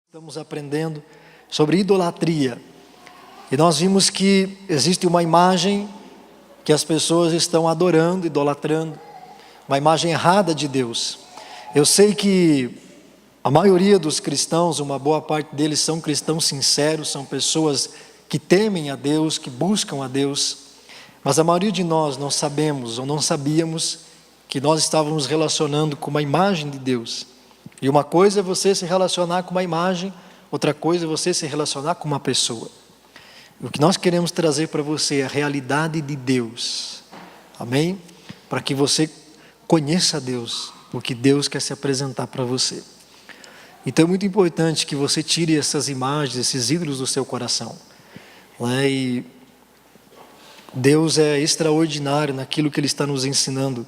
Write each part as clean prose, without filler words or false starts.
Estamos aprendendo sobre idolatria e nós vimos que existe uma imagem que as pessoas estão adorando, idolatrando, uma imagem errada de Deus. Eu sei que a maioria dos cristãos, uma boa parte deles são cristãos sinceros, são pessoas que temem a Deus, que buscam a Deus, mas a maioria de nós não sabemos ou não sabíamos que nós estávamos relacionando com uma imagem de Deus. E uma coisa é você se relacionar com uma imagem, outra coisa é você se relacionar com uma pessoa. O que nós queremos trazer para você é a realidade de Deus. Amém? Para que você conheça Deus, porque Deus quer se apresentar para você. Então é muito importante que você tire essas imagens, esses ídolos do seu coração. E Deus é extraordinário naquilo que Ele está nos ensinando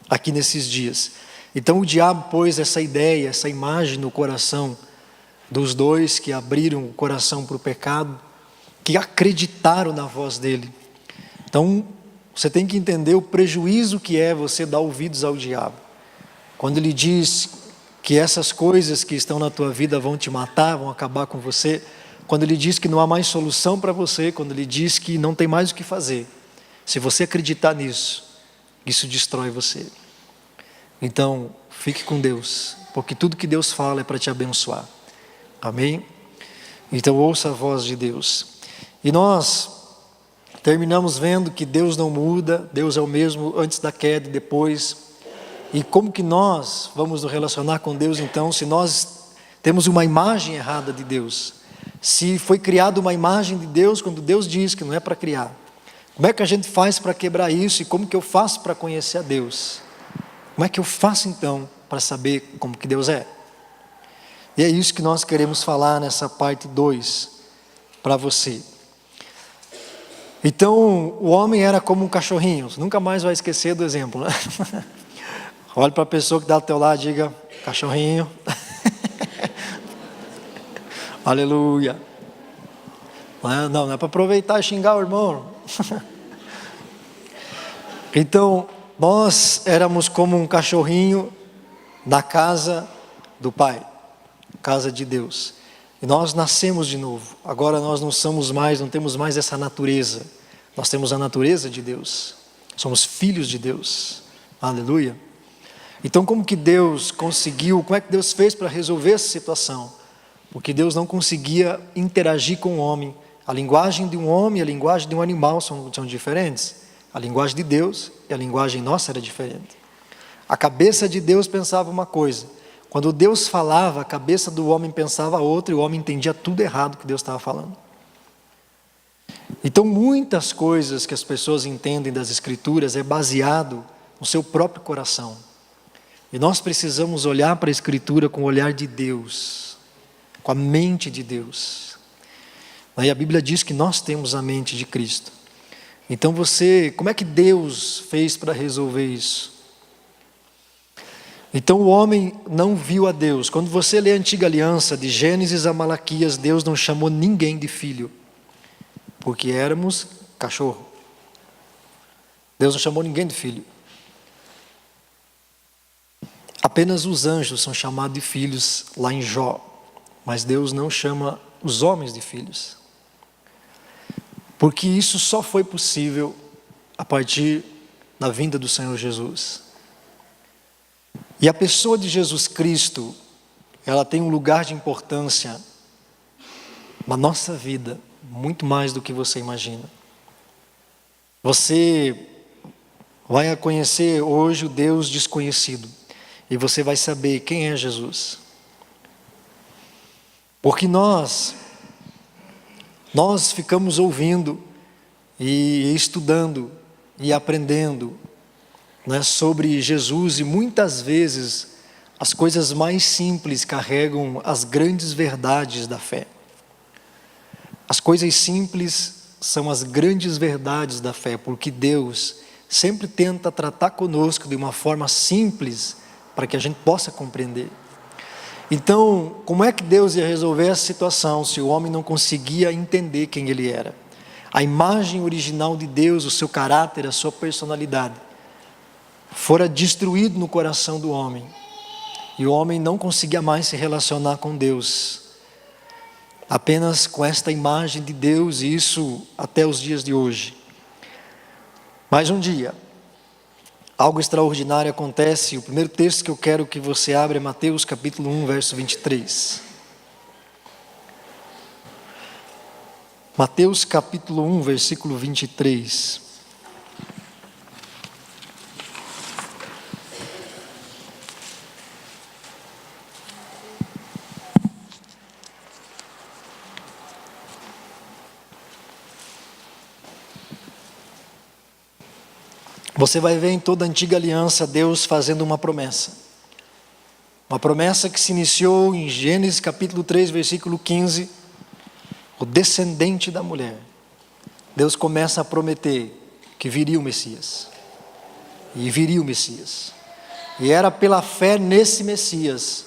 aqui nesses dias. Então o diabo pôs essa ideia, essa imagem no coração dos dois que abriram o coração para o pecado, que acreditaram na voz dele. Então você tem que entender o prejuízo que é você dar ouvidos ao diabo. Quando ele diz que essas coisas que estão na tua vida vão te matar, vão acabar com você, quando ele diz que não há mais solução para você, quando ele diz que não tem mais o que fazer, se você acreditar nisso, isso destrói você. Então, fique com Deus, porque tudo que Deus fala é para te abençoar. Amém? Então, ouça a voz de Deus. E nós terminamos vendo que Deus não muda, Deus é o mesmo antes da queda e depois. E como que nós vamos nos relacionar com Deus então, se nós temos uma imagem errada de Deus? Se foi criada uma imagem de Deus quando Deus diz que não é para criar. Como é que a gente faz para quebrar isso e como que eu faço para conhecer a Deus? Como é que eu faço então para saber como que Deus é? E é isso que nós queremos falar nessa parte 2 para você. Então, o homem era como um cachorrinho. Você nunca mais vai esquecer do exemplo, né? Olhe para a pessoa que está ao teu lado e diga, cachorrinho. Aleluia. Não é para aproveitar e xingar o irmão. Então, nós éramos como um cachorrinho na casa do Pai, casa de Deus. E nós nascemos de novo. Agora nós não temos mais essa natureza. Nós temos a natureza de Deus. Somos filhos de Deus. Aleluia. Então como que Deus conseguiu, como é que Deus fez para resolver essa situação? Porque Deus não conseguia interagir com o homem. A linguagem de um homem e a linguagem de um animal são diferentes. A linguagem de Deus e a linguagem nossa era diferente. A cabeça de Deus pensava uma coisa. Quando Deus falava, a cabeça do homem pensava outra e o homem entendia tudo errado que Deus estava falando. Então muitas coisas que as pessoas entendem das Escrituras é baseado no seu próprio coração. E nós precisamos olhar para a Escritura com o olhar de Deus, com a mente de Deus. E a Bíblia diz que nós temos a mente de Cristo. Então como é que Deus fez para resolver isso? Então o homem não viu a Deus. Quando você lê a Antiga Aliança, de Gênesis a Malaquias, Deus não chamou ninguém de filho, porque éramos cachorro. Deus não chamou ninguém de filho. Apenas os anjos são chamados de filhos lá em Jó, mas Deus não chama os homens de filhos. Porque isso só foi possível a partir da vinda do Senhor Jesus. E a pessoa de Jesus Cristo, ela tem um lugar de importância na nossa vida, muito mais do que você imagina. Você vai conhecer hoje o Deus desconhecido, e você vai saber quem é Jesus. Porque nós ficamos ouvindo e estudando e aprendendo, né, sobre Jesus, e muitas vezes as coisas mais simples carregam as grandes verdades da fé. As coisas simples são as grandes verdades da fé, porque Deus sempre tenta tratar conosco de uma forma simples para que a gente possa compreender. Então, como é que Deus ia resolver essa situação se o homem não conseguia entender quem ele era? A imagem original de Deus, o seu caráter, a sua personalidade fora destruído no coração do homem. E o homem não conseguia mais se relacionar com Deus. apenas com esta imagem de Deus, e isso até os dias de hoje. Mas um dia, algo extraordinário acontece. O primeiro texto que eu quero que você abra é Mateus capítulo 1, verso 23. Mateus capítulo 1, versículo 23. Você vai ver em toda a antiga aliança Deus fazendo uma promessa. Uma promessa que se iniciou em Gênesis capítulo 3, versículo 15. O descendente da mulher. Deus começa a prometer que viria o Messias. E viria o Messias. E era pela fé nesse Messias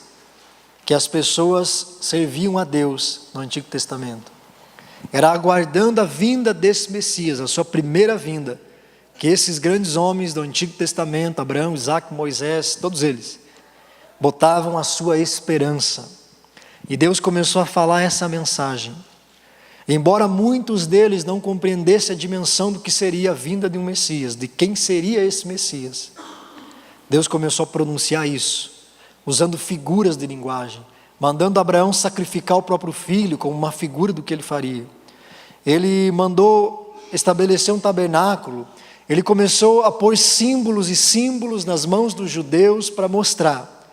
que as pessoas serviam a Deus no Antigo Testamento. Era aguardando a vinda desse Messias, a sua primeira vinda, que esses grandes homens do Antigo Testamento, Abraão, Isaac, Moisés, todos eles, botavam a sua esperança. E Deus começou a falar essa mensagem. Embora muitos deles não compreendessem a dimensão do que seria a vinda de um Messias, de quem seria esse Messias, Deus começou a pronunciar isso, usando figuras de linguagem, mandando Abraão sacrificar o próprio filho como uma figura do que ele faria. Ele mandou estabelecer um tabernáculo. Ele começou a pôr símbolos e símbolos nas mãos dos judeus para mostrar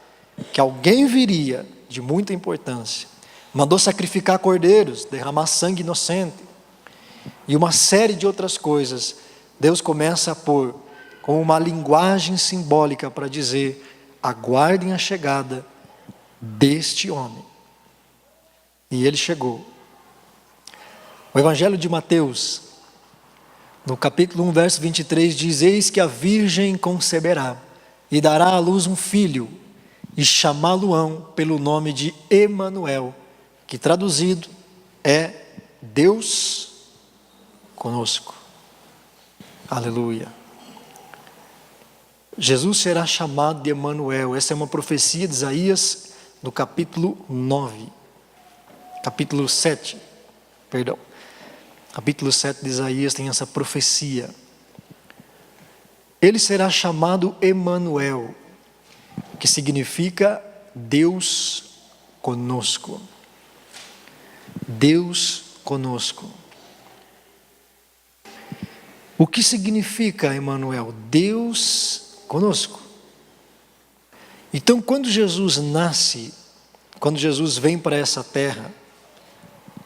que alguém viria de muita importância. Mandou sacrificar cordeiros, derramar sangue inocente e uma série de outras coisas. Deus começa a pôr com uma linguagem simbólica para dizer: aguardem a chegada deste homem. E ele chegou. O Evangelho de Mateus, no capítulo 1, verso 23, diz: eis que a virgem conceberá e dará à luz um filho, e chamá-lo-ão pelo nome de Emanuel, que traduzido é Deus conosco. Aleluia. Jesus será chamado de Emanuel. Essa é uma profecia de Isaías no capítulo 9. Capítulo 7, perdão. Capítulo 7 de Isaías tem essa profecia. Ele será chamado Emanuel, que significa Deus conosco. Deus conosco. O que significa Emanuel? Deus conosco. Então, quando Jesus nasce, quando Jesus vem para essa terra,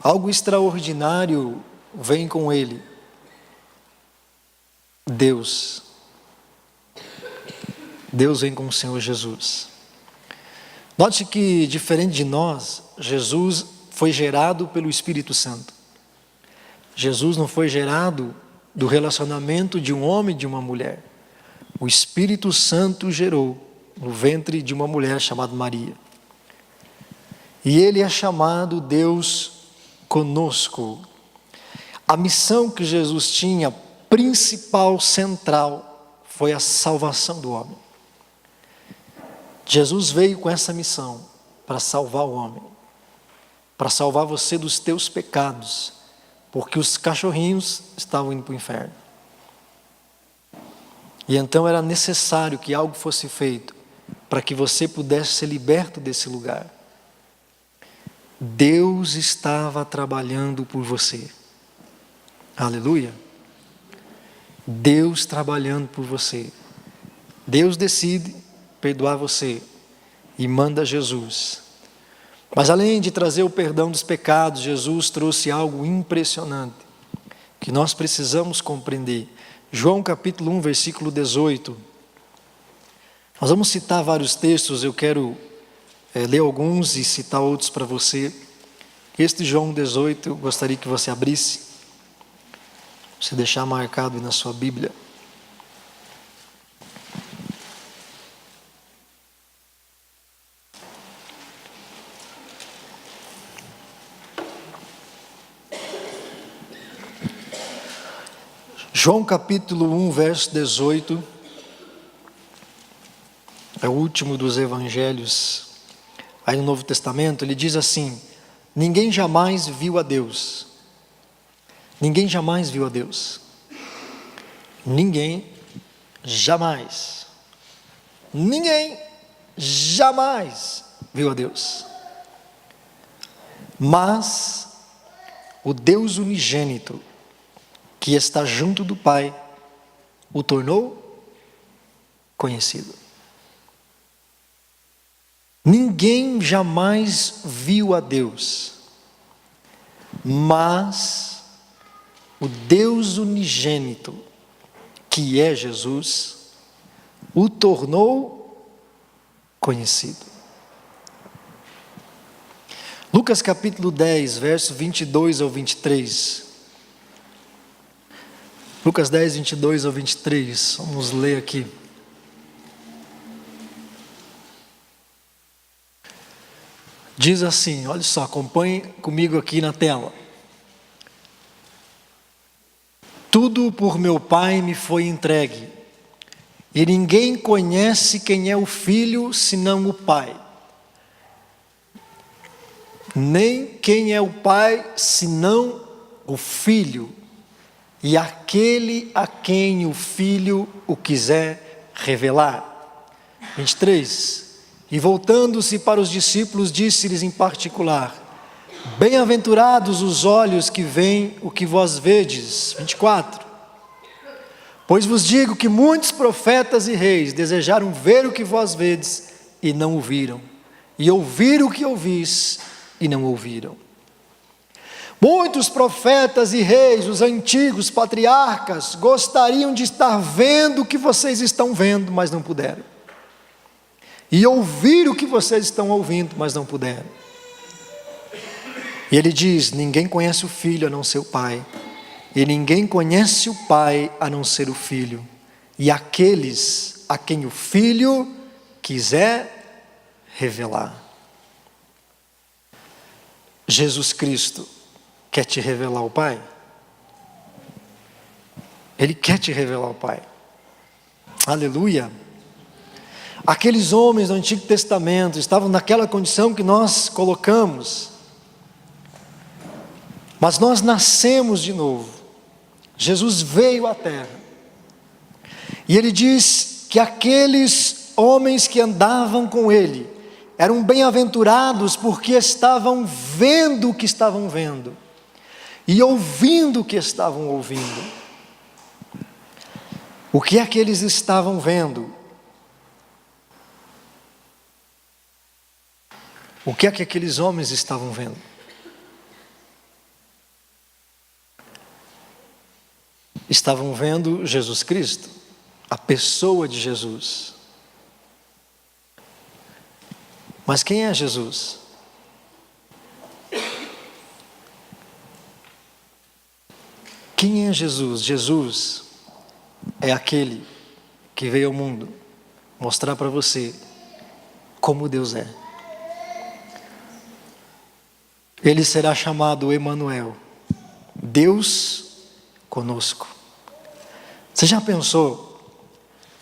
algo extraordinário vem com ele. Deus vem com o Senhor Jesus. Note que, diferente de nós, Jesus foi gerado pelo Espírito Santo. Jesus não foi gerado do relacionamento de um homem e de uma mulher. O Espírito Santo gerou no ventre de uma mulher chamada Maria. E ele é chamado Deus conosco. A missão que Jesus tinha, principal, central, foi a salvação do homem. Jesus veio com essa missão para salvar o homem, para salvar você dos teus pecados, porque os cachorrinhos estavam indo para o inferno. E então era necessário que algo fosse feito para que você pudesse ser liberto desse lugar. Deus estava trabalhando por você. Aleluia. Deus trabalhando por você. Deus decide perdoar você e manda Jesus. Mas além de trazer o perdão dos pecados, Jesus trouxe algo impressionante que nós precisamos compreender. João capítulo 1, versículo 18. Nós vamos citar vários textos, eu quero ler alguns e citar outros para você. Este João 18, eu gostaria que você abrisse, você deixar marcado aí na sua Bíblia. João capítulo 1, verso 18, é o último dos evangelhos, aí no Novo Testamento. Ele diz assim: Ninguém jamais viu a Deus. Ninguém jamais viu a Deus. Ninguém jamais. Ninguém jamais viu a Deus. Mas o Deus unigênito, que está junto do Pai, o tornou conhecido. Ninguém jamais viu a Deus, mas o Deus unigênito, que é Jesus, o tornou conhecido. Lucas capítulo 10, verso 22 ao 23. Lucas 10, 22 ao 23. Vamos ler aqui. Diz assim, olha só, acompanhe comigo aqui na tela. Tudo por meu Pai me foi entregue, e ninguém conhece quem é o Filho senão o Pai. Nem quem é o Pai senão o Filho, e aquele a quem o Filho o quiser revelar. 23. E voltando-se para os discípulos, disse-lhes em particular: bem-aventurados os olhos que veem o que vós vedes. 24. Pois vos digo que muitos profetas e reis desejaram ver o que vós vedes e não o viram, e ouvir o que ouvis e não ouviram. Muitos profetas e reis, os antigos patriarcas, gostariam de estar vendo o que vocês estão vendo, mas não puderam. E ouvir o que vocês estão ouvindo, mas não puderam. E ele diz: ninguém conhece o Filho a não ser o Pai, e ninguém conhece o Pai a não ser o Filho, e aqueles a quem o Filho quiser revelar. Jesus Cristo quer te revelar o Pai? Ele quer te revelar o Pai. Aleluia! Aqueles homens do Antigo Testamento estavam naquela condição que nós colocamos, mas nós nascemos de novo. Jesus veio à terra, e ele diz que aqueles homens que andavam com ele eram bem-aventurados porque estavam vendo o que estavam vendo e ouvindo o que estavam ouvindo. O que é que eles estavam vendo? O que é que aqueles homens estavam vendo? Estavam vendo Jesus Cristo, a pessoa de Jesus. Mas quem é Jesus? Quem é Jesus? Jesus é aquele que veio ao mundo mostrar para você como Deus é. Ele será chamado Emanuel, Deus conosco. Você já pensou?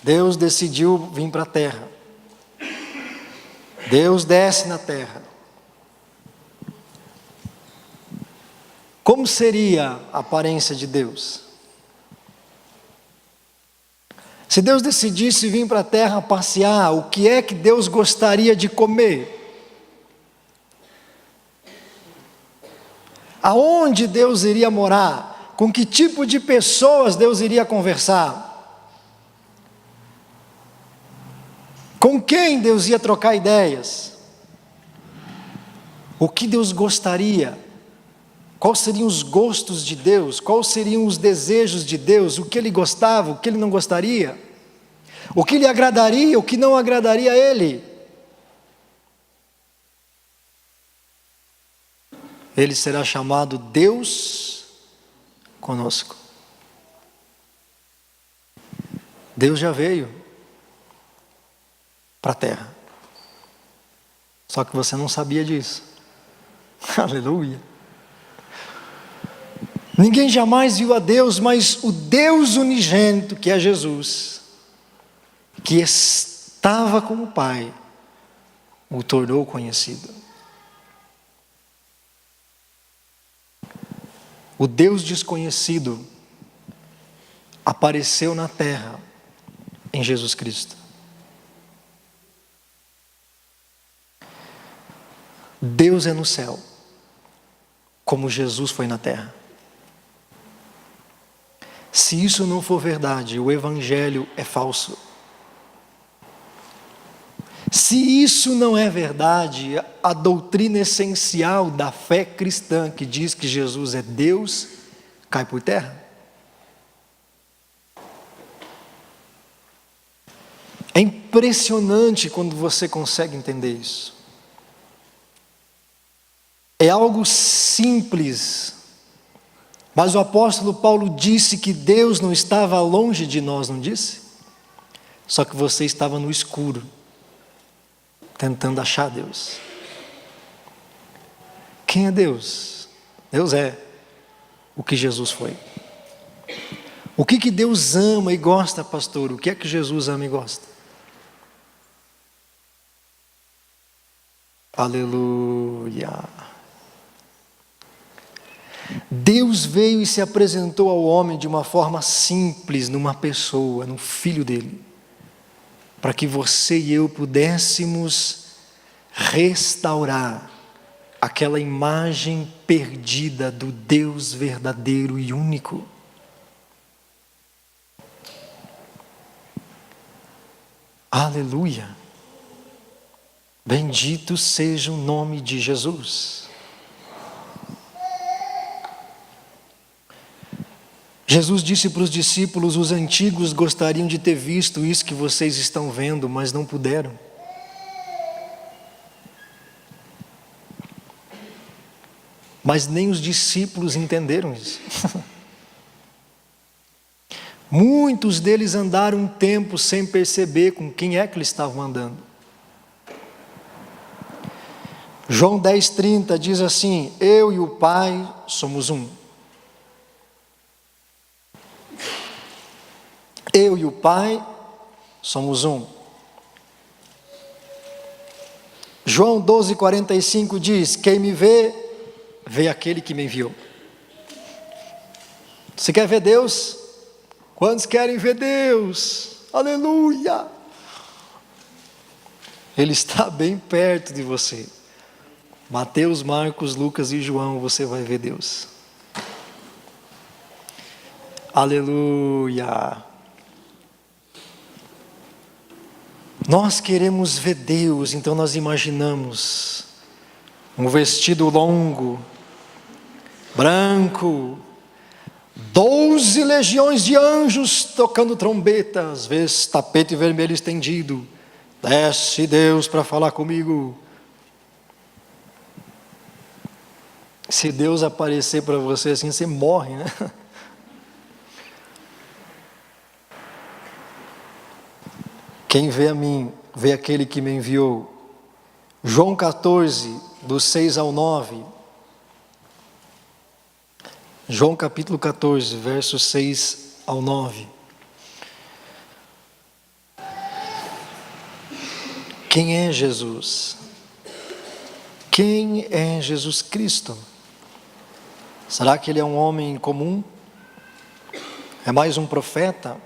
Deus decidiu vir para a terra. Deus desce na terra. Como seria a aparência de Deus? Se Deus decidisse vir para a terra passear, o que é que Deus gostaria de comer? Aonde Deus iria morar? Com que tipo de pessoas Deus iria conversar? Com quem Deus ia trocar ideias? O que Deus gostaria? Quais seriam os gostos de Deus? Quais seriam os desejos de Deus? O que Ele gostava, o que Ele não gostaria? O que lhe agradaria, o que não agradaria a Ele? Ele será chamado Deus conosco. Deus já veio para a terra. Só que você não sabia disso. Aleluia. Ninguém jamais viu a Deus, mas o Deus unigênito, que é Jesus, que estava com o Pai, o tornou conhecido. o Deus desconhecido apareceu na terra em Jesus Cristo. Deus é no céu, como Jesus foi na terra. Se isso não for verdade, o Evangelho é falso. Se isso não é verdade, a doutrina essencial da fé cristã, que diz que Jesus é Deus, cai por terra. É impressionante quando você consegue entender isso. É algo simples, mas o apóstolo Paulo disse que Deus não estava longe de nós, não disse? Só que você estava no escuro, tentando achar Deus. Quem é Deus? Deus é o que Jesus foi. O que Deus ama e gosta, pastor? O que é que Jesus ama e gosta? Aleluia. Deus veio e se apresentou ao homem de uma forma simples, numa pessoa, no Filho dele, para que você e eu pudéssemos restaurar aquela imagem perdida do Deus verdadeiro e único. Aleluia! Bendito seja o nome de Jesus. Jesus disse para os discípulos: os antigos gostariam de ter visto isso que vocês estão vendo, mas não puderam. Mas nem os discípulos entenderam isso. Muitos deles andaram um tempo sem perceber com quem é que eles estavam andando. João 10,30 diz assim: eu e o Pai somos um. Eu e o Pai somos um. João 12,45 diz: quem me vê, vê aquele que me enviou. Você quer ver Deus? Quantos querem ver Deus? Aleluia! Ele está bem perto de você. Mateus, Marcos, Lucas e João, você vai ver Deus. Aleluia! Nós queremos ver Deus, então nós imaginamos um vestido longo, branco, 12 legiões de anjos tocando trombetas, vezes tapete vermelho estendido. Desce Deus para falar comigo. Se Deus aparecer para você assim, você morre, né? Quem vê a mim, vê aquele que me enviou. João 14, do 6 ao 9. João capítulo 14, versos 6 ao 9. Quem é Jesus? Quem é Jesus Cristo? Será que ele é um homem comum? É mais um profeta?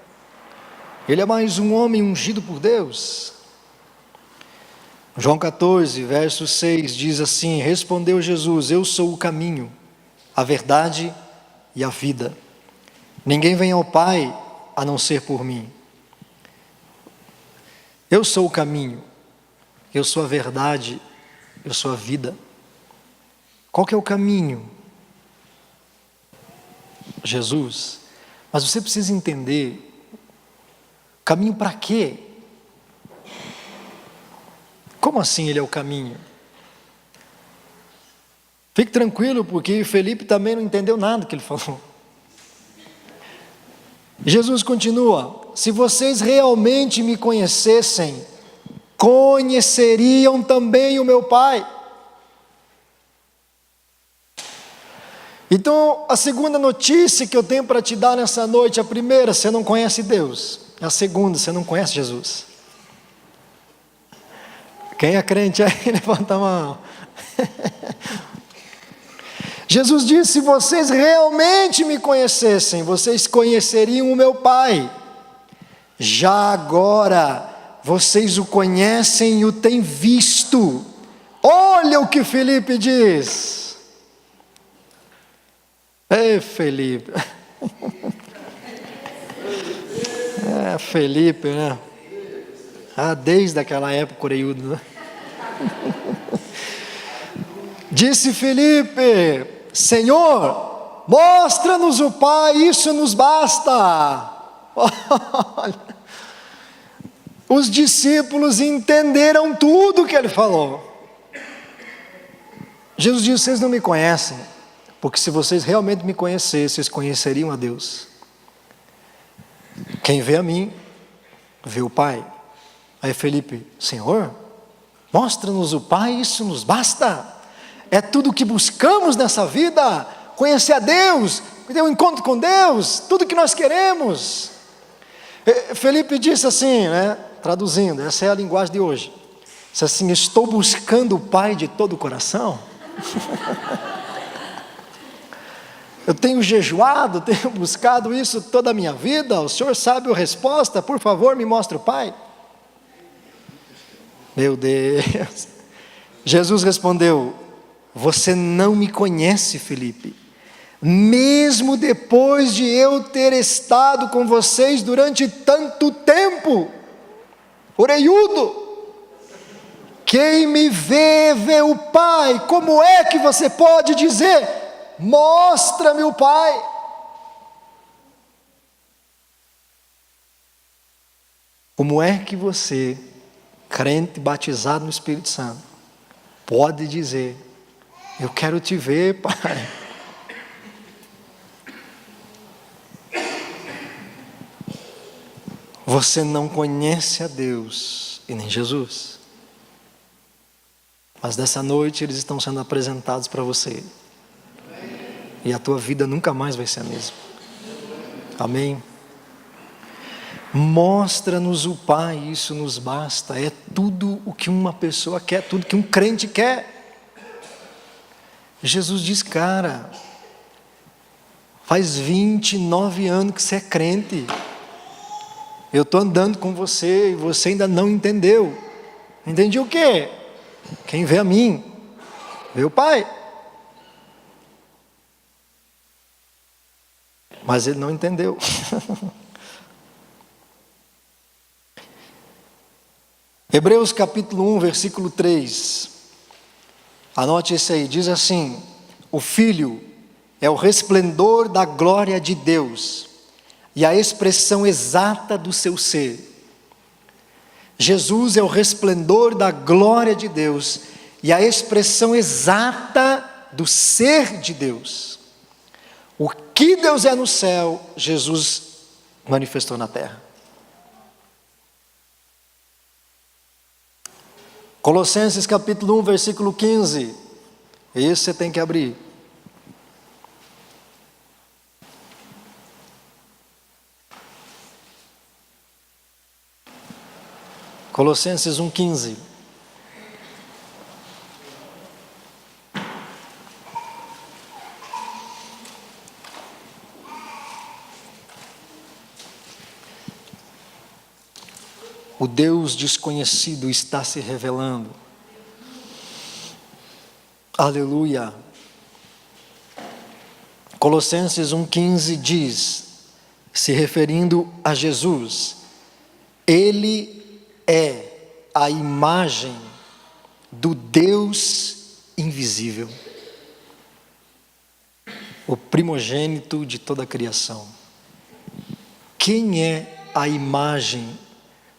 Ele é mais um homem ungido por Deus? João 14, verso 6 diz assim: respondeu Jesus: eu sou o caminho, a verdade e a vida. Ninguém vem ao Pai a não ser por mim. Eu sou o caminho, eu sou a verdade, eu sou a vida. Qual que é o caminho? Jesus. Mas você precisa entender, caminho para quê? Como assim ele é o caminho? Fique tranquilo, porque Felipe também não entendeu nada que ele falou. Jesus continua: se vocês realmente me conhecessem, conheceriam também o meu Pai. Então, a segunda notícia que eu tenho para te dar nessa noite: a primeira, você não conhece Deus. A segunda, você não conhece Jesus. Quem é crente aí, levanta a mão. Jesus disse: se vocês realmente me conhecessem, vocês conheceriam o meu Pai. Já agora, vocês o conhecem e o têm visto. Olha o que Felipe diz. Ei, Felipe. Felipe, né? Desde aquela época, oreiudo, né? Disse Felipe: Senhor, mostra-nos o Pai, isso nos basta. Os discípulos entenderam tudo que ele falou. Jesus disse: vocês não me conhecem, porque se vocês realmente me conhecessem, vocês conheceriam a Deus. Quem vê a mim, vê o Pai. Aí Felipe: Senhor, mostra-nos o Pai, isso nos basta. É tudo o que buscamos nessa vida, conhecer a Deus, ter um encontro com Deus, tudo que nós queremos. Felipe disse assim, né, traduzindo, essa é a linguagem de hoje, disse assim: estou buscando o Pai de todo o coração. Eu tenho jejuado, tenho buscado isso toda a minha vida, o Senhor sabe a resposta, por favor me mostre o Pai. Meu Deus. Jesus respondeu: você não me conhece, Felipe, mesmo depois de eu ter estado com vocês durante tanto tempo. Oreiudo. Quem me vê, vê o Pai. Como é que você pode dizer: mostra-me o Pai? Como é que você, crente batizado no Espírito Santo, pode dizer: eu quero te ver, Pai? Você não conhece a Deus e nem Jesus. Mas dessa noite eles estão sendo apresentados para você. E a tua vida nunca mais vai ser a mesma. Amém? Mostra-nos o Pai, isso nos basta. É tudo o que uma pessoa quer, tudo que um crente quer. Jesus diz: cara, faz 29 anos que você é crente. Eu estou andando com você e você ainda não entendeu. Entendi o quê? Quem vê a mim, vê o Pai. Mas ele não entendeu. Hebreus capítulo 1, versículo 3. Anote esse aí, diz assim: o Filho é o resplendor da glória de Deus e a expressão exata do seu ser. Jesus é o resplendor da glória de Deus e a expressão exata do ser de Deus. O que Deus é no céu, Jesus manifestou na terra. Colossenses capítulo 1, versículo 15. Esse você tem que abrir. Colossenses 1,15. O Deus desconhecido está se revelando. Aleluia. Colossenses 1,15 diz, se referindo a Jesus: Ele é a imagem do Deus invisível, o primogênito de toda a criação. Quem é a imagem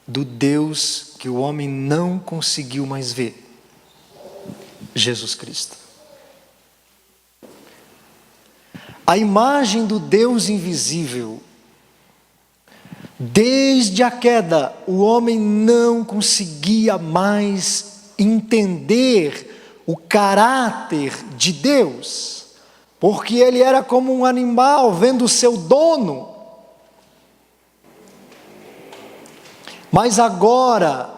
do Deus que o homem não conseguiu mais ver? Jesus Cristo. A imagem do Deus invisível. Desde a queda, o homem não conseguia mais entender o caráter de Deus, porque ele era como um animal vendo o seu dono. Mas agora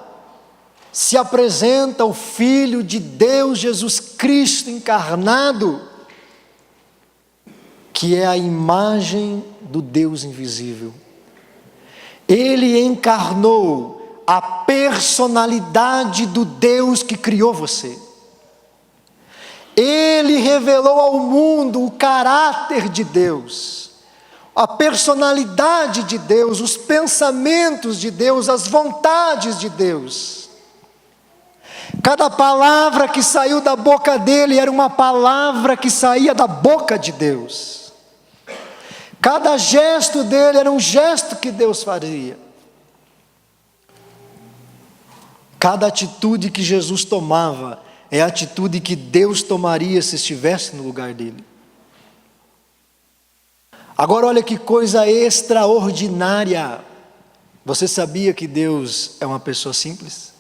se apresenta o Filho de Deus, Jesus Cristo encarnado, que é a imagem do Deus invisível. Ele encarnou a personalidade do Deus que criou você. Ele revelou ao mundo o caráter de Deus, a personalidade de Deus, os pensamentos de Deus, as vontades de Deus. Cada palavra que saiu da boca dele era uma palavra que saía da boca de Deus. Cada gesto dele era um gesto que Deus faria. Cada atitude que Jesus tomava é a atitude que Deus tomaria se estivesse no lugar dele. Agora olha que coisa extraordinária. Você sabia que Deus é uma pessoa simples?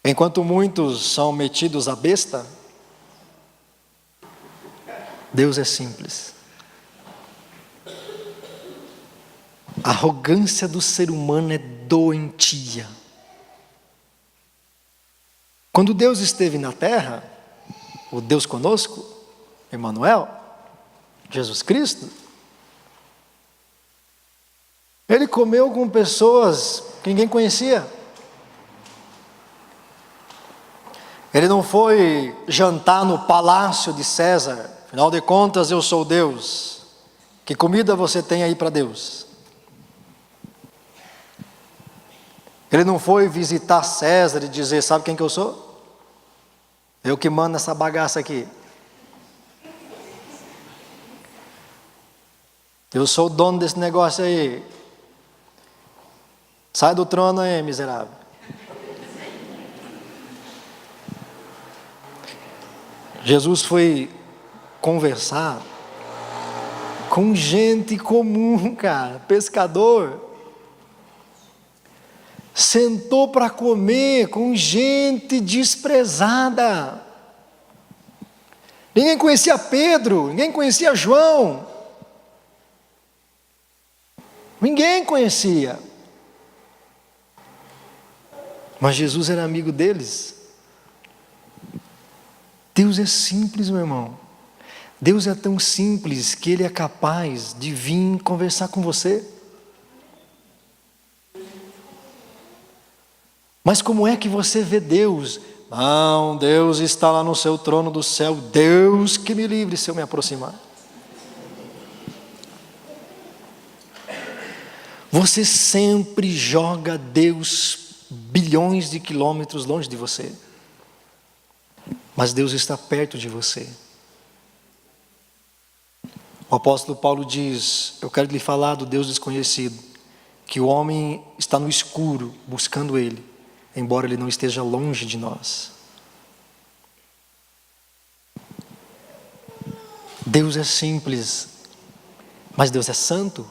Enquanto muitos são metidos à besta, Deus é simples. A arrogância do ser humano é doentia. Quando Deus esteve na terra, o Deus conosco, Emmanuel, Jesus Cristo, ele comeu com pessoas que ninguém conhecia. Ele não foi jantar no palácio de César. Afinal de contas, eu sou Deus. Que comida você tem aí para Deus? Ele não foi visitar César e dizer: sabe quem que eu sou? Eu que mando essa bagaça aqui. Eu sou o dono desse negócio aí. Sai do trono aí, miserável. Jesus foi conversar com gente comum, cara, pescador. Sentou para comer com gente desprezada. Ninguém conhecia Pedro, ninguém conhecia João. Ninguém conhecia. Mas Jesus era amigo deles. Deus é simples, meu irmão. Deus é tão simples que Ele é capaz de vir conversar com você. Mas como é que você vê Deus? Não, Deus está lá no seu trono do céu. Deus que me livre se eu me aproximar. Você sempre joga Deus bilhões de quilômetros longe de você. Mas Deus está perto de você. O apóstolo Paulo diz: eu quero lhe falar do Deus desconhecido, que o homem está no escuro buscando Ele, embora Ele não esteja longe de nós. Deus é simples, mas Deus é santo.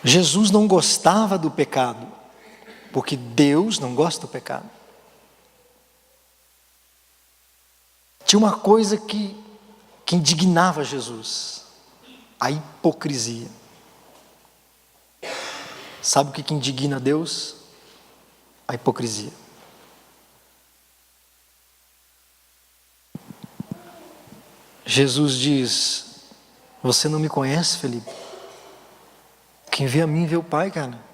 Jesus não gostava do pecado, porque Deus não gosta do pecado. Tinha uma coisa que indignava Jesus: a hipocrisia. Sabe o que indigna Deus? A hipocrisia. Jesus diz: você não me conhece, Felipe? Quem vê a mim vê o Pai, cara.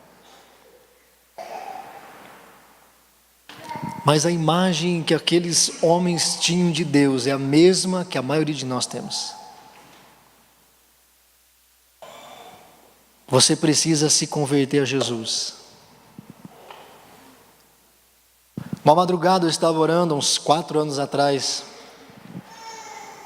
Mas a imagem que aqueles homens tinham de Deus é a mesma que a maioria de nós temos. Você precisa se converter a Jesus. Uma madrugada eu estava orando, uns 4 anos atrás.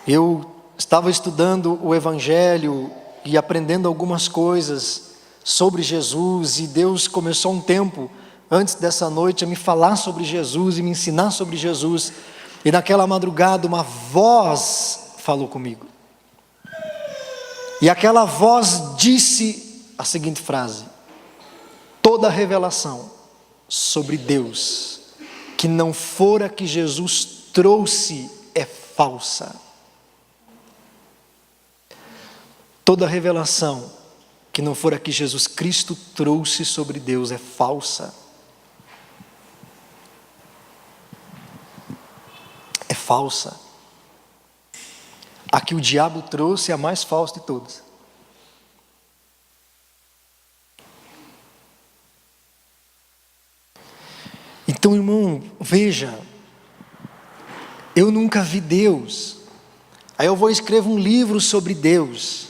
Eu estava estudando o Evangelho e aprendendo algumas coisas sobre Jesus, e Deus começou um tempo antes dessa noite a me falar sobre Jesus e me ensinar sobre Jesus. E naquela madrugada uma voz falou comigo. E aquela voz disse a seguinte frase: toda revelação sobre Deus que não for a que Jesus trouxe é falsa. Toda revelação que não for a que Jesus Cristo trouxe sobre Deus é falsa. falsa. A que o diabo trouxe é a mais falsa de todas. Então, irmão, veja, eu nunca vi Deus. Aí eu vou escrever um livro sobre Deus.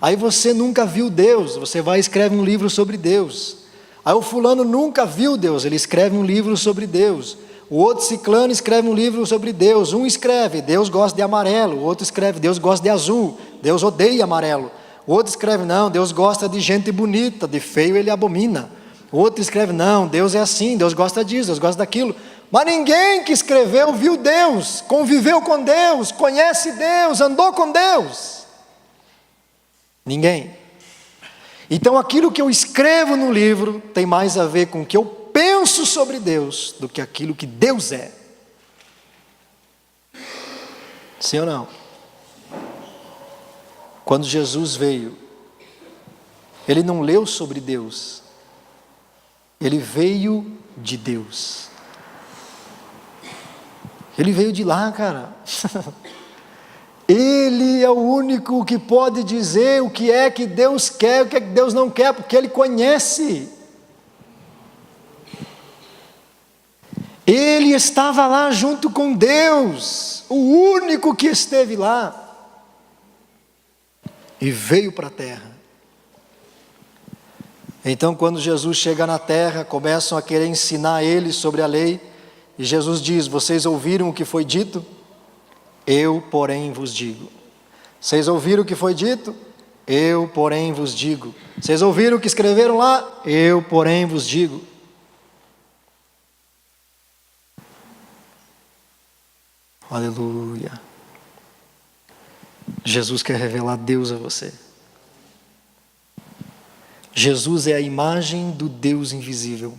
Aí você nunca viu Deus, você vai e escreve um livro sobre Deus. Aí o fulano nunca viu Deus, ele escreve um livro sobre Deus. O outro ciclano escreve um livro sobre Deus. Um escreve, Deus gosta de amarelo. O outro escreve, Deus gosta de azul. Deus odeia amarelo. O outro escreve, não, Deus gosta de gente bonita, de feio ele abomina. O outro escreve, não, Deus é assim, Deus gosta disso, Deus gosta daquilo. Mas ninguém que escreveu viu Deus, conviveu com Deus, conhece Deus, andou com Deus. Ninguém. Então aquilo que eu escrevo no livro tem mais a ver com o que eu penso sobre Deus do que aquilo que Deus é. Sim ou não? Quando Jesus veio, ele não leu sobre Deus, ele veio de Deus. Ele veio de lá, cara. Ele é o único que pode dizer o que é que Deus quer, o que é que Deus não quer, porque ele conhece. Ele estava lá junto com Deus, o único que esteve lá, e veio para a terra. Então, quando Jesus chega na terra, começam a querer ensinar ele sobre a lei, e Jesus diz: vocês ouviram o que foi dito? Eu, porém, vos digo. Vocês ouviram o que foi dito? Eu, porém, vos digo. Vocês ouviram o que escreveram lá? Eu, porém, vos digo. Aleluia. Jesus quer revelar Deus a você. Jesus é a imagem do Deus invisível.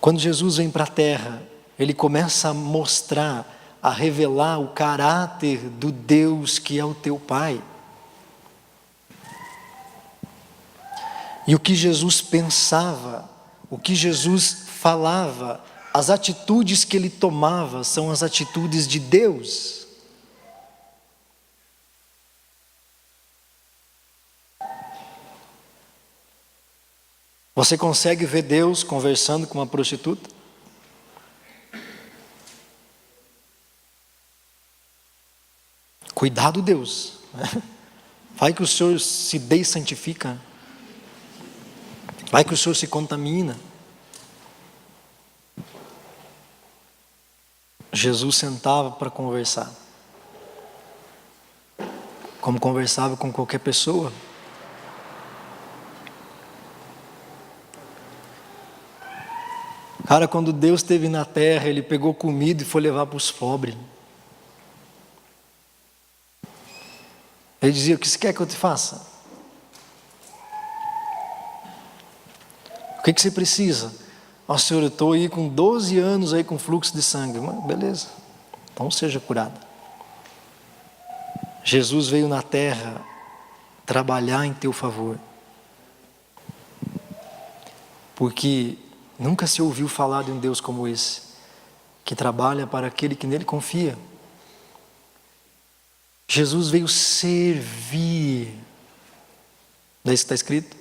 Quando Jesus vem para a terra, ele começa a mostrar, a revelar o caráter do Deus que é o teu Pai. E o que Jesus pensava, o que Jesus falava, as atitudes que ele tomava são as atitudes de Deus. Você consegue ver Deus conversando com uma prostituta? Cuidado, Deus. Vai que o Senhor se dessantifica. Vai que o Senhor se contamina. Jesus sentava para conversar, como conversava com qualquer pessoa. Cara, quando Deus esteve na terra, ele pegou comida e foi levar para os pobres. Ele dizia: o que você quer que eu te faça? O que você precisa? Ó Senhor, eu estou aí com 12 anos aí com fluxo de sangue. Beleza, então seja curado. Jesus veio na terra trabalhar em teu favor. Porque nunca se ouviu falar de um Deus como esse, que trabalha para aquele que nele confia. Jesus veio servir. Não é isso que está escrito?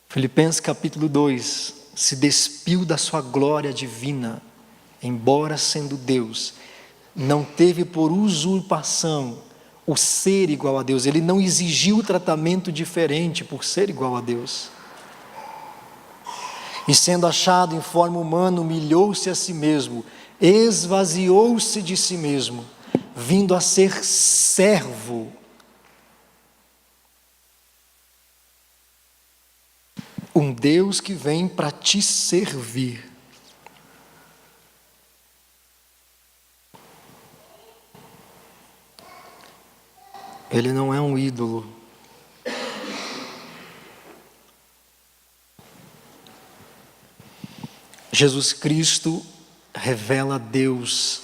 Filipenses capítulo 2, se despiu da sua glória divina, embora sendo Deus, não teve por usurpação o ser igual a Deus, ele não exigiu tratamento diferente por ser igual a Deus. E sendo achado em forma humana, humilhou-se a si mesmo, esvaziou-se de si mesmo, vindo a ser servo. Um Deus que vem para te servir. Ele não é um ídolo. Jesus Cristo revela Deus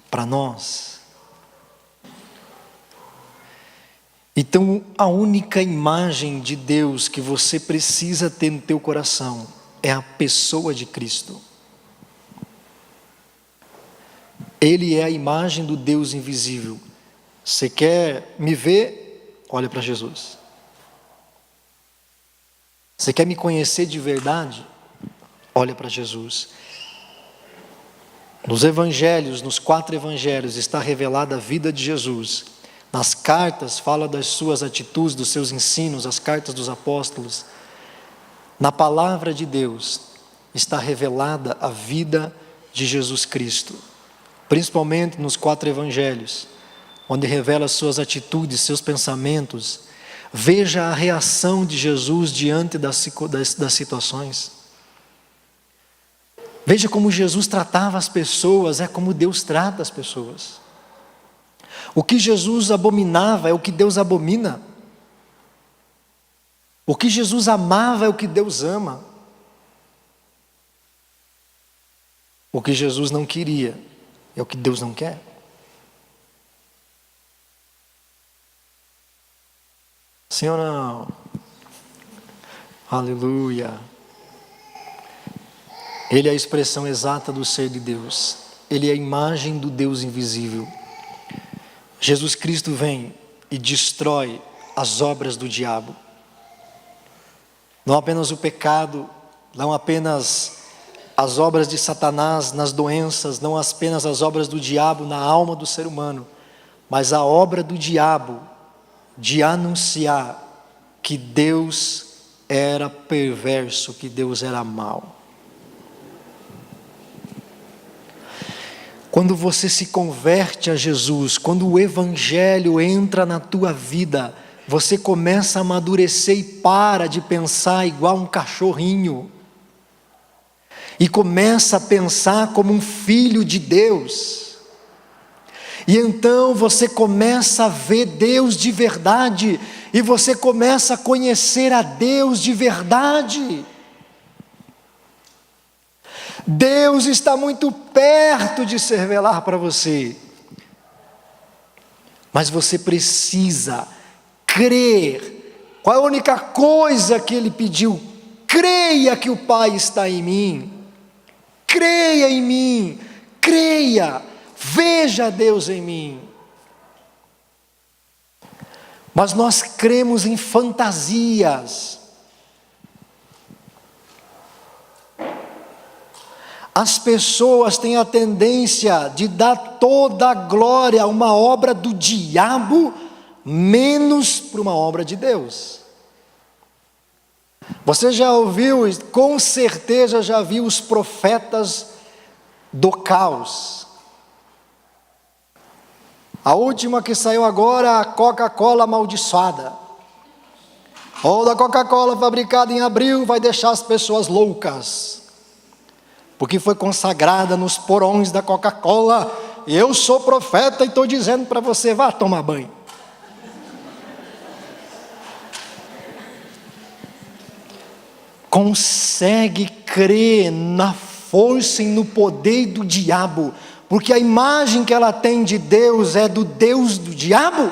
para nós. Então, a única imagem de Deus que você precisa ter no teu coração é a pessoa de Cristo. Ele é a imagem do Deus invisível. Você quer me ver? Olha para Jesus. Você quer me conhecer de verdade? Olha para Jesus. Nos evangelhos, nos 4 evangelhos, está revelada a vida de Jesus. Nas cartas, fala das suas atitudes, dos seus ensinos, as cartas dos apóstolos. Na palavra de Deus, está revelada a vida de Jesus Cristo. Principalmente nos 4 evangelhos, onde revela as suas atitudes, seus pensamentos. Veja a reação de Jesus diante das situações. Veja como Jesus tratava as pessoas, é como Deus trata as pessoas. O que Jesus abominava é o que Deus abomina. O que Jesus amava é o que Deus ama. O que Jesus não queria é o que Deus não quer. Sim ou não? Aleluia. Ele é a expressão exata do ser de Deus. Ele é a imagem do Deus invisível. Jesus Cristo vem e destrói as obras do diabo. Não apenas o pecado, não apenas as obras de Satanás nas doenças, não apenas as obras do diabo na alma do ser humano, mas a obra do diabo de anunciar que Deus era perverso, que Deus era mau. Quando você se converte a Jesus, quando o Evangelho entra na tua vida, você começa a amadurecer e para de pensar igual um cachorrinho. E começa a pensar como um filho de Deus. E então você começa a ver Deus de verdade. E você começa a conhecer a Deus de verdade. Deus está muito perto de se revelar para você. Mas você precisa crer. Qual é a única coisa que Ele pediu? Creia que o Pai está em mim. Creia em mim. Creia. Veja Deus em mim. Mas nós cremos em fantasias. As pessoas têm a tendência de dar toda a glória a uma obra do diabo, menos para uma obra de Deus. Você já ouviu, com certeza já viu os profetas do caos. A última que saiu agora, a Coca-Cola amaldiçoada. Ou da Coca-Cola fabricada em abril vai deixar as pessoas loucas. Porque foi consagrada nos porões da Coca-Cola. Eu sou profeta e estou dizendo para você, vá tomar banho. Consegue crer na força e no poder do diabo, porque a imagem que ela tem de Deus é do Deus do diabo.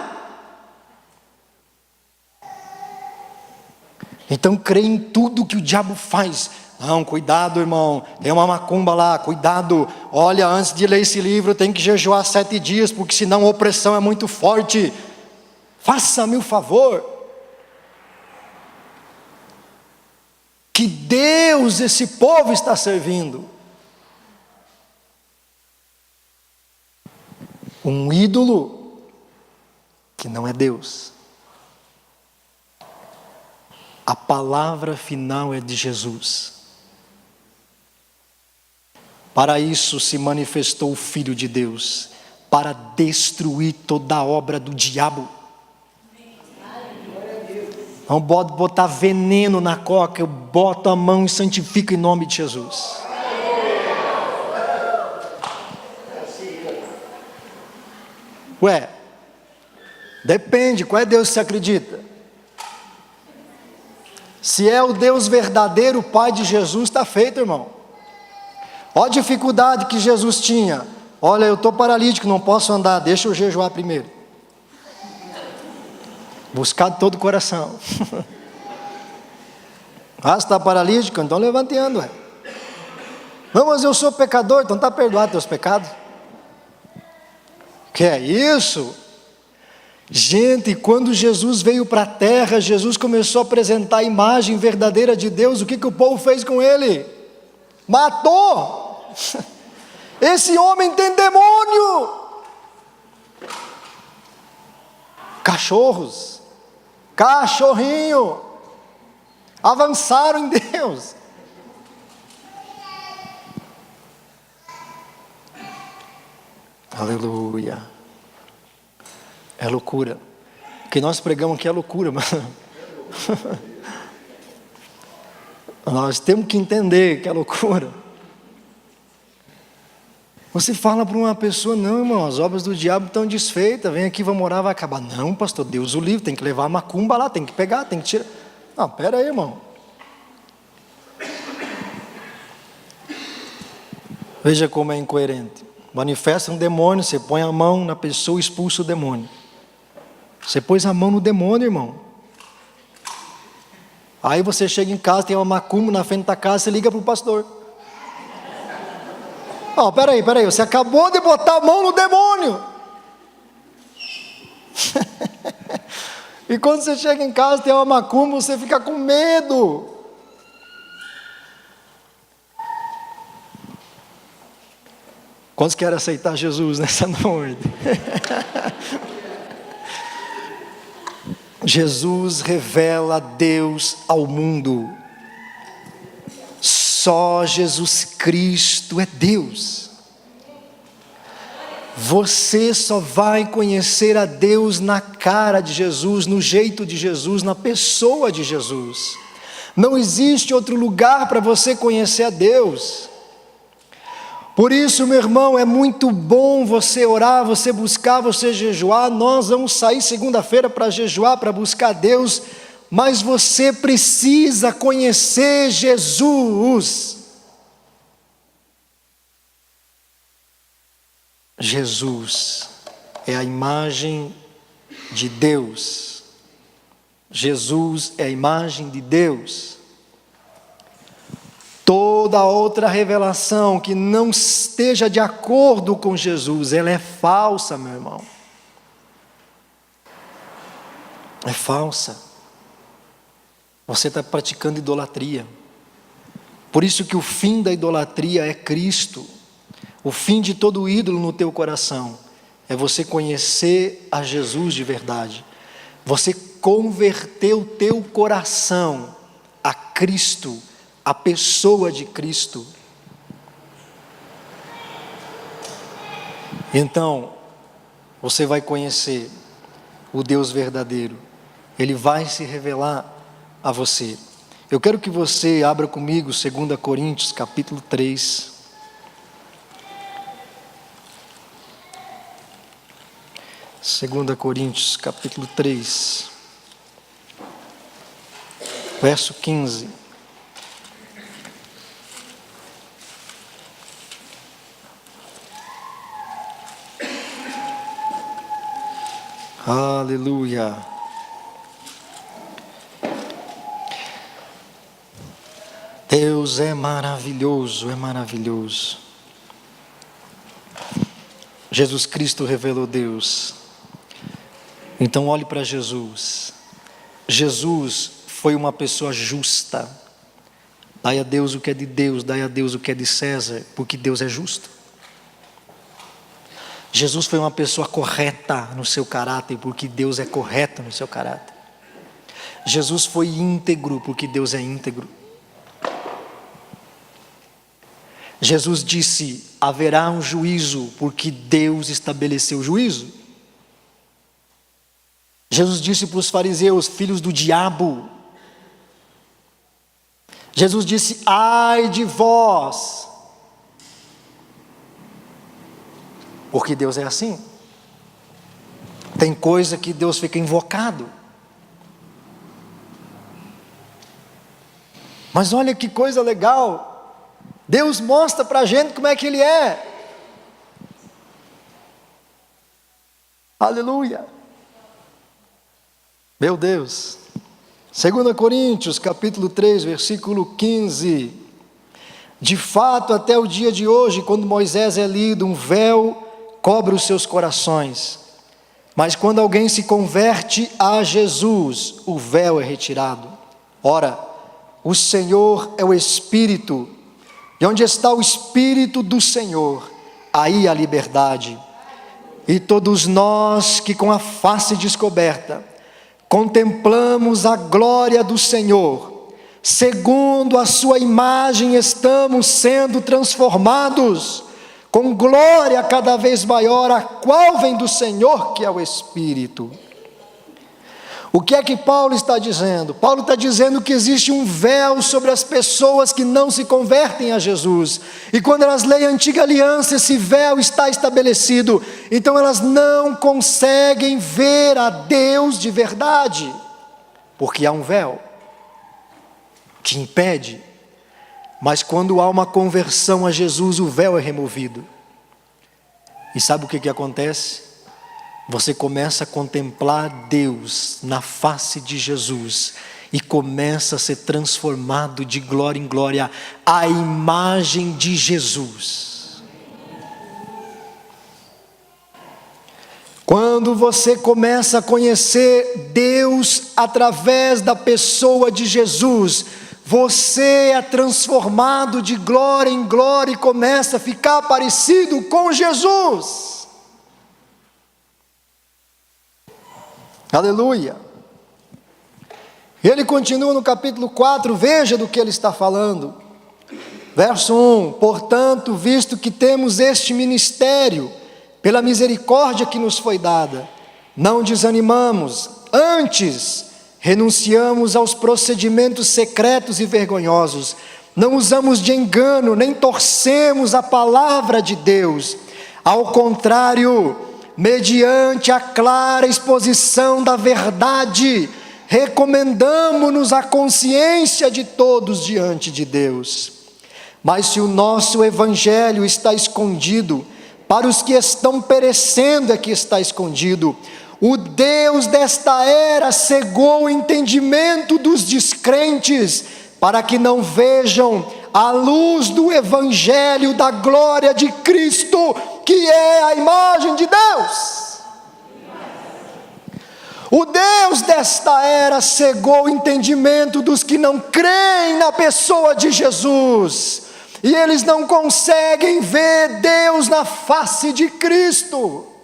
Então crê em tudo que o diabo faz. Não, cuidado, irmão, tem uma macumba lá, cuidado. Olha, antes de ler esse livro tem que jejuar 7 dias, porque senão a opressão é muito forte. Faça-me o favor. Que Deus esse povo está servindo? Um ídolo que não é Deus. A palavra final é de Jesus. Para isso se manifestou o Filho de Deus, para destruir toda a obra do diabo. Não pode botar veneno na coca, eu boto a mão e santifico em nome de Jesus. Ué, depende, qual é Deus que você acredita? Se é o Deus verdadeiro, o Pai de Jesus, está feito, irmão. Olha a dificuldade que Jesus tinha. Olha, eu estou paralítico, não posso andar, deixa eu jejuar primeiro. Buscar de todo o coração. Ah, você está paralítico? Então levante e anda. Não, mas eu sou pecador, então está perdoado teus pecados. Que é isso? Gente, quando Jesus veio para a terra, Jesus começou a apresentar a imagem verdadeira de Deus. O que o povo fez com ele? Matou! Esse homem tem demônio! Cachorros, cachorrinho, avançaram em Deus. Aleluia. É loucura. O que nós pregamos aqui é loucura, mano. Nós temos que entender que é loucura. Você fala para uma pessoa: não, irmão, as obras do diabo estão desfeitas, vem aqui, vamos orar, vai acabar. Não, pastor, Deus o livre, tem que levar a macumba lá, tem que pegar, tem que tirar. Não, pera aí, irmão. Veja como é incoerente. Manifesta um demônio, você põe a mão na pessoa, expulsa o demônio. Você pôs a mão no demônio, irmão. Aí você chega em casa, tem uma macumba na frente da casa, você liga para o pastor. Não, peraí, você acabou de botar a mão no demônio. E quando você chega em casa, tem uma macumba, você fica com medo. Quantos querem aceitar Jesus nessa noite? Jesus revela Deus ao mundo. Só Jesus Cristo é Deus. Você só vai conhecer a Deus na cara de Jesus, no jeito de Jesus, na pessoa de Jesus. Não existe outro lugar para você conhecer a Deus. Por isso, meu irmão, é muito bom você orar, você buscar, você jejuar. Nós vamos sair segunda-feira para jejuar, para buscar Deus, mas você precisa conhecer Jesus. Jesus é a imagem de Deus. Jesus é a imagem de Deus. Toda outra revelação que não esteja de acordo com Jesus, ela é falsa, meu irmão. É falsa. Você está praticando idolatria. Por isso que o fim da idolatria é Cristo. O fim de todo ídolo no teu coração é você conhecer a Jesus de verdade. Você converter o teu coração a Cristo, a pessoa de Cristo. Então, você vai conhecer o Deus verdadeiro. Ele vai se revelar a você. Eu quero que você abra comigo 2 Coríntios capítulo 3. Segunda Coríntios capítulo 3, verso 15. Aleluia. Deus é maravilhoso, é maravilhoso. Jesus Cristo revelou Deus. Então olhe para Jesus. Jesus foi uma pessoa justa. Dai a Deus o que é de Deus, dai a Deus o que é de César, porque Deus é justo. Jesus foi uma pessoa correta no seu caráter, porque Deus é correto no seu caráter. Jesus foi íntegro, porque Deus é íntegro. Jesus disse: haverá um juízo, porque Deus estabeleceu o juízo. Jesus disse para os fariseus: filhos do diabo. Jesus disse: ai de vós, porque Deus é assim. Tem coisa que Deus fica invocado. Mas olha que coisa legal. Deus mostra para a gente como é que Ele é. Aleluia. Meu Deus. 2 Coríntios capítulo 3, versículo 15. De fato, até o dia de hoje, quando Moisés é lido, um véu cobre os seus corações. Mas quando alguém se converte a Jesus, o véu é retirado. Ora, o Senhor é o Espírito, e onde está o Espírito do Senhor, aí há liberdade. E todos nós que com a face descoberta contemplamos a glória do Senhor, segundo a sua imagem estamos sendo transformados, com glória cada vez maior, a qual vem do Senhor, que é o Espírito. O que é que Paulo está dizendo? Paulo está dizendo que existe um véu sobre as pessoas que não se convertem a Jesus. E quando elas leem a antiga aliança, esse véu está estabelecido. Então elas não conseguem ver a Deus de verdade, porque há um véu que impede. Mas quando há uma conversão a Jesus, o véu é removido. E sabe o que acontece? Você começa a contemplar Deus na face de Jesus e começa a ser transformado de glória em glória à imagem de Jesus. Quando você começa a conhecer Deus através da pessoa de Jesus, você é transformado de glória em glória e começa a ficar parecido com Jesus. Aleluia. Ele continua no capítulo 4, veja do que ele está falando. Verso 1: portanto, visto que temos este ministério, pela misericórdia que nos foi dada, não desanimamos, antes renunciamos aos procedimentos secretos e vergonhosos, não usamos de engano, nem torcemos a palavra de Deus. Ao contrário, mediante a clara exposição da verdade, recomendamo-nos à consciência de todos diante de Deus. Mas se o nosso evangelho está escondido, para os que estão perecendo é que está escondido. O Deus desta era cegou o entendimento dos descrentes, para que não vejam a luz do evangelho da glória de Cristo, que é a imagem de Deus. O Deus desta era cegou o entendimento dos que não creem na pessoa de Jesus, e eles não conseguem ver Deus na face de Cristo.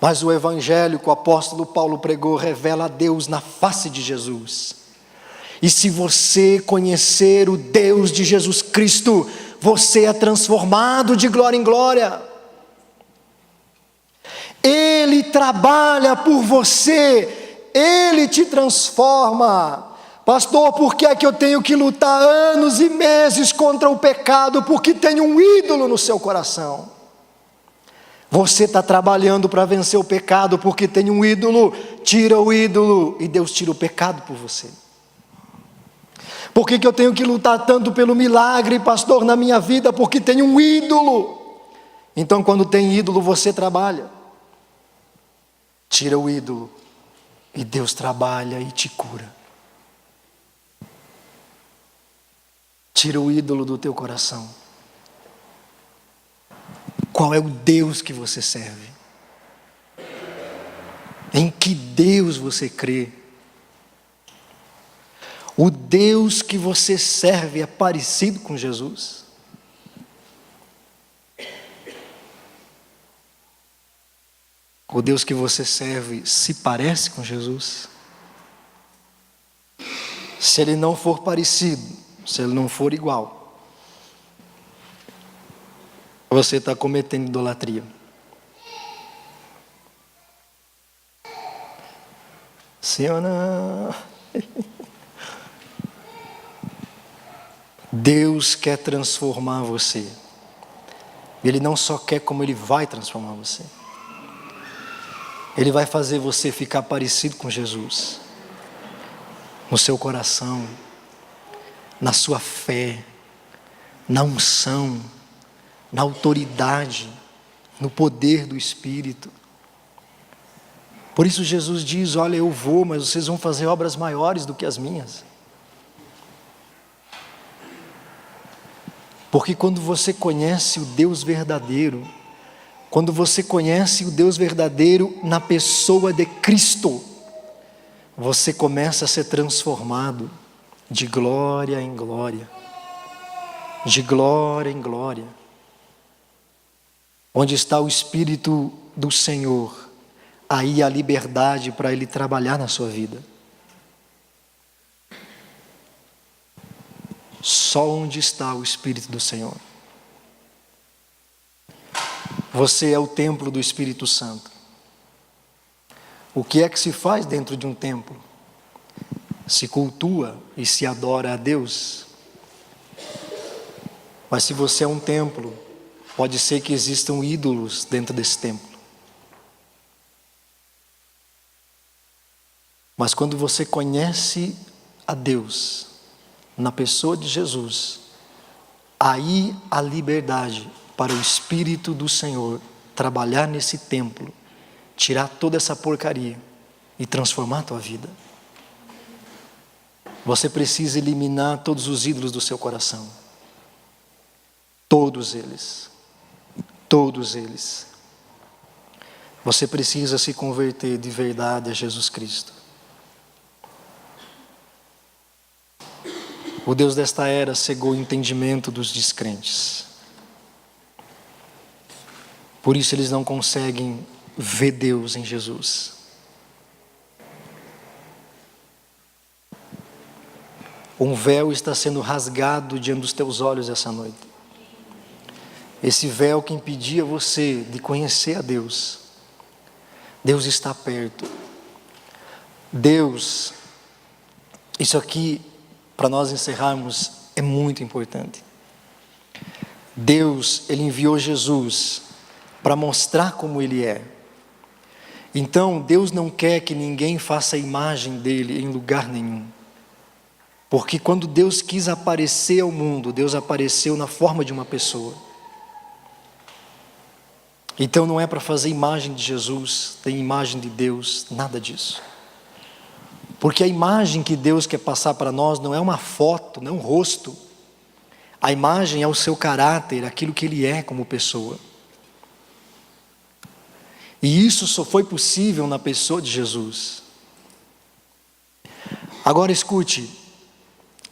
Mas o evangelho que o apóstolo Paulo pregou revela a Deus na face de Jesus. E se você conhecer o Deus de Jesus Cristo, você é transformado de glória em glória. Ele trabalha por você, Ele te transforma. Pastor, por que é que eu tenho que lutar anos e meses contra o pecado? Porque tem um ídolo no seu coração. Você está trabalhando para vencer o pecado porque tem um ídolo. Tira o ídolo e Deus tira o pecado por você. Por que eu tenho que lutar tanto pelo milagre, pastor, na minha vida? Porque tem um ídolo. Então quando tem ídolo você trabalha. Tira o ídolo e Deus trabalha e te cura. Tira o ídolo do teu coração. Qual é o Deus que você serve? Em que Deus você crê? O Deus que você serve é parecido com Jesus? O Deus que você serve se parece com Jesus? Se ele não for parecido, se ele não for igual, você está cometendo idolatria. Sim ou não? Deus quer transformar você. Ele não só quer, como Ele vai transformar você. Ele vai fazer você ficar parecido com Jesus. No seu coração, na sua fé, na unção, na autoridade, no poder do Espírito. Por isso Jesus diz: olha, eu vou, mas vocês vão fazer obras maiores do que as minhas. Porque quando você conhece o Deus verdadeiro, quando você conhece o Deus verdadeiro na pessoa de Cristo, você começa a ser transformado de glória em glória, de glória em glória. Onde está o Espírito do Senhor, aí há liberdade para Ele trabalhar na sua vida. Só onde está o Espírito do Senhor. Você é o templo do Espírito Santo. O que é que se faz dentro de um templo? Se cultua e se adora a Deus. Mas se você é um templo, pode ser que existam ídolos dentro desse templo. Mas quando você conhece a Deus, na pessoa de Jesus, aí há liberdade para o Espírito do Senhor trabalhar nesse templo, tirar toda essa porcaria e transformar a tua vida. Você precisa eliminar todos os ídolos do seu coração. Todos eles. Todos eles. Você precisa se converter de verdade a Jesus Cristo. O Deus desta era cegou o entendimento dos descrentes. Por isso eles não conseguem ver Deus em Jesus. Um véu está sendo rasgado diante dos teus olhos essa noite. Esse véu que impedia você de conhecer a Deus. Deus está perto. Deus, isso aqui, para nós encerrarmos, é muito importante. Deus, Ele enviou Jesus para mostrar como Ele é. Então, Deus não quer que ninguém faça a imagem dEle em lugar nenhum. Porque quando Deus quis aparecer ao mundo, Deus apareceu na forma de uma pessoa. Então não é para fazer imagem de Jesus, tem imagem de Deus, nada disso. Porque a imagem que Deus quer passar para nós não é uma foto, não é um rosto. A imagem é o seu caráter, aquilo que Ele é como pessoa. E isso só foi possível na pessoa de Jesus. Agora escute,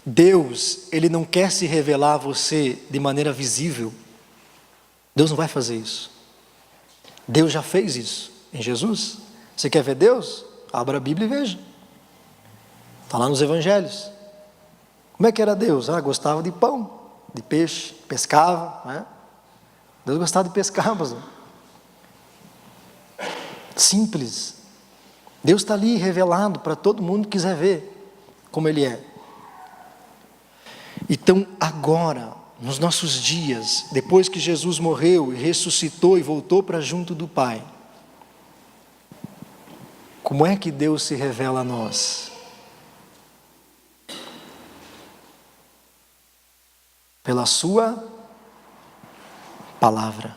Deus, Ele não quer se revelar a você de maneira visível. Deus não vai fazer isso. Deus já fez isso em Jesus. Você quer ver Deus? Abra a Bíblia e veja. Está lá nos Evangelhos. Como é que era Deus? Gostava de pão, de peixe, pescava, né? Deus gostava de pescar, mas simples. Deus está ali revelado para todo mundo que quiser ver como Ele é. Então agora, nos nossos dias, depois que Jesus morreu e ressuscitou e voltou para junto do Pai, como é que Deus se revela a nós? Pela sua palavra.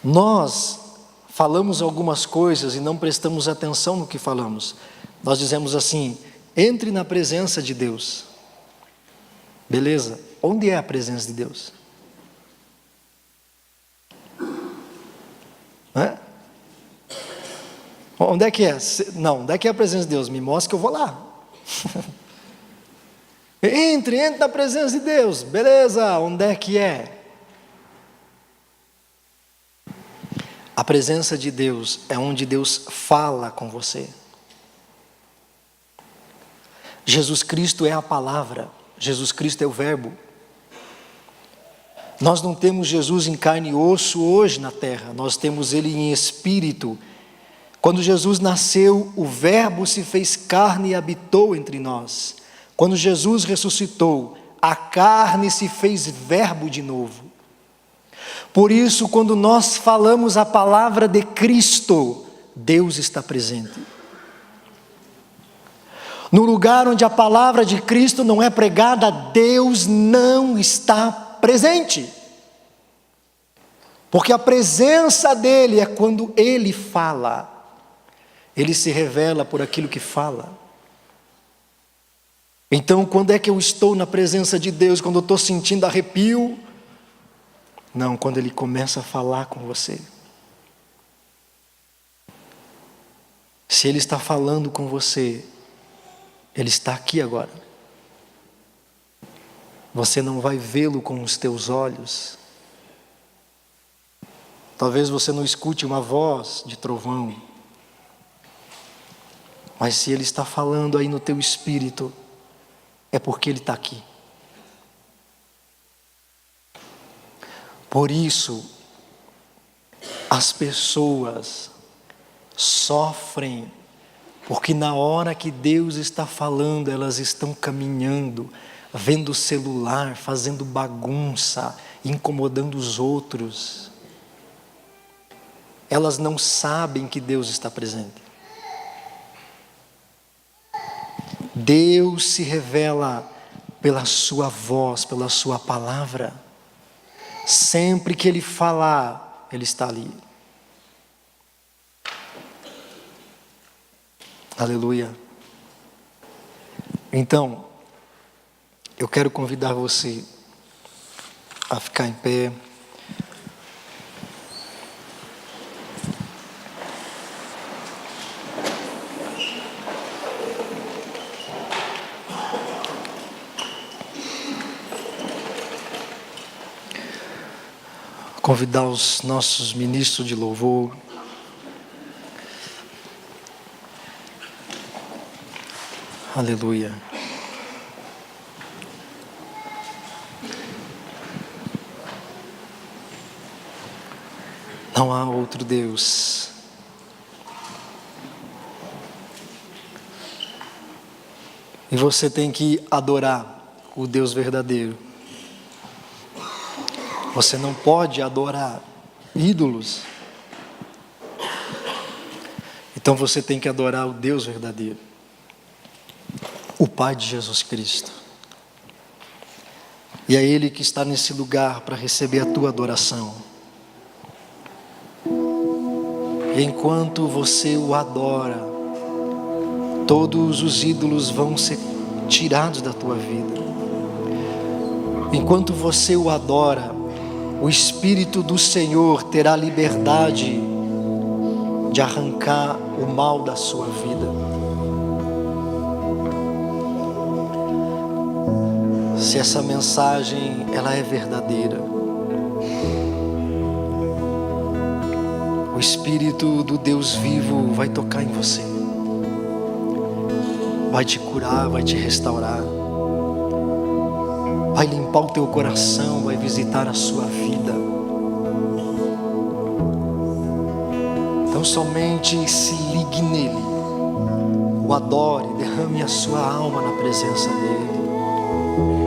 Nós falamos algumas coisas e não prestamos atenção no que falamos. Nós dizemos assim: entre na presença de Deus. Beleza, onde é a presença de Deus? Onde é que é? Não, onde é que é a presença de Deus? Me mostra que eu vou lá. Entre na presença de Deus. Beleza, onde é que é? A presença de Deus é onde Deus fala com você. Jesus Cristo é a palavra. Jesus Cristo é o verbo. Nós não temos Jesus em carne e osso hoje na terra. Nós temos Ele em espírito. Quando Jesus nasceu, o verbo se fez carne e habitou entre nós. Quando Jesus ressuscitou, a carne se fez verbo de novo. Por isso, quando nós falamos a palavra de Cristo, Deus está presente. No lugar onde a palavra de Cristo não é pregada, Deus não está presente. Porque a presença dEle é quando Ele fala. Ele se revela por aquilo que fala. Então, quando é que eu estou na presença de Deus? Quando eu estou sentindo arrepio? Não, quando Ele começa a falar com você. Se Ele está falando com você, Ele está aqui agora. Você não vai vê-lo com os teus olhos. Talvez você não escute uma voz de trovão. Mas se Ele está falando aí no teu espírito, é porque Ele está aqui. Por isso, as pessoas sofrem, porque na hora que Deus está falando, elas estão caminhando, vendo o celular, fazendo bagunça, incomodando os outros. Elas não sabem que Deus está presente. Deus se revela pela sua voz, pela sua palavra. Sempre que Ele falar, Ele está ali. Aleluia. Então, eu quero convidar você a ficar em pé. Convidar os nossos ministros de louvor. Aleluia. Não há outro Deus. E você tem que adorar o Deus verdadeiro. Você não pode adorar ídolos. Então você tem que adorar o Deus verdadeiro, o Pai de Jesus Cristo. E é Ele que está nesse lugar para receber a tua adoração. E enquanto você o adora, todos os ídolos vão ser tirados da tua vida. Enquanto você o adora, o Espírito do Senhor terá liberdade de arrancar o mal da sua vida. Se essa mensagem ela é verdadeira, o Espírito do Deus vivo vai tocar em você, vai te curar, vai te restaurar, vai limpar o teu coração, vai visitar a sua vida. Então somente se ligue nele, o adore, derrame a sua alma na presença dele.